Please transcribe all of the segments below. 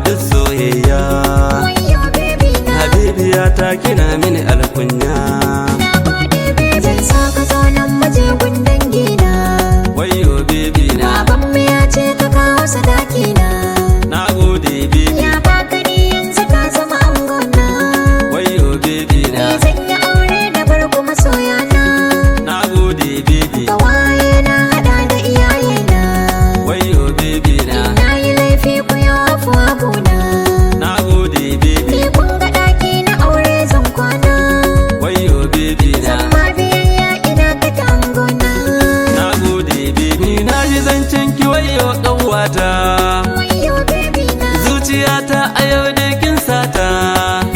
duk soyayya. Habibiya ta kina mini alkunya. Zan so ka zo nan maje gun dangina. Wayo baby na. Babanmu ya ce ka kawo sadaki na. Na gode baby. Ya baka ni yanzu ka zama angona. Wayo baby na. Zan yi aure da barko masoya na. Na gode baby. Kawaye na hada da iyaye na. Wayo baby na. Na yi laifi ku yi afuwa gona. Na gode baby. Ni kun ga daki na aure zan kwana. Wayo baby na. Amma biyayya ina kake angona. Na gode baby. Na ji zancen ki wayo ƙanwata. Wayo baby na. Zuciyata a yau da kin sata.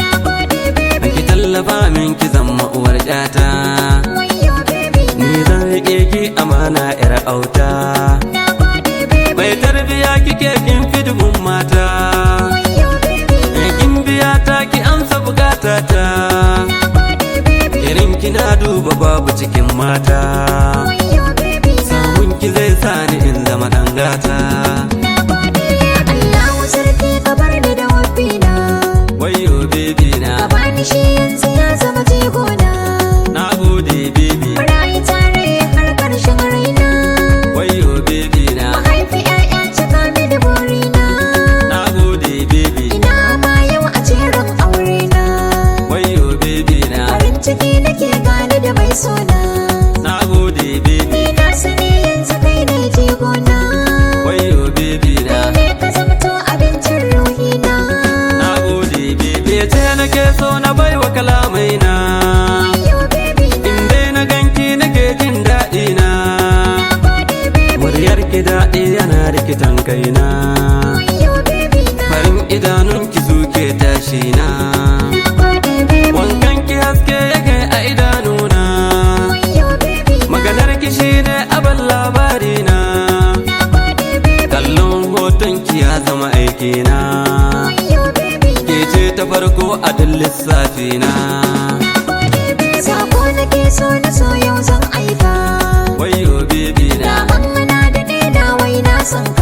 Na gode baby. Ki tallafa min ki zama uwar ƴata. Wayo baby na. Ni zan riƙe ki amana ƴar auta. Na gode baby. Mai tarbiya kike kin fi dubun mata. Wayo baby na. Kin biya ta ki amsa bukata ta. Na gode baby. Irin kina duba babu cikin mata. Wayo baby na. Samun ki zai sani in zama ɗan gata. Na gode ya Allahu sarki ka bar ni da wafina. Wayo baby na. Ka bani shi yanzu ya zama jigona. Na gode baby. Rayu tare har ƙarshen raina. Wayo baby na. Mahaifi 'ya'ya cika mini burina. Na gode baby. Ina ma yau a jerin aure na. Wayo baby na. Farin ciki nake gane da mai sona. Na gode baby. Ni na sani yanzu kai ne jigona. Wayo baby na. Ne ka zamto abincin ruhina. Na gode baby. Ce nake so na baiwa kalamai na. Wayo baby na. In dai na ganki nake jin daɗi na. Na gode baby. Muryar ki daɗi yana rikitan kaina. Wayo baby na. Farin idanunki suke tashi na. Na gode baby. Wankan ki haske yake a idanuna. Wayo baby na. Maganar ki shine abin labari na. Na gode baby. Kallon hoton ki ya zama aiki na. Wayo baby na. Ke ce ta farko a duk lissafi na. Sako nake so na so yau zan aika. Wayo baby na. Da mangana da ne da wai na san ka.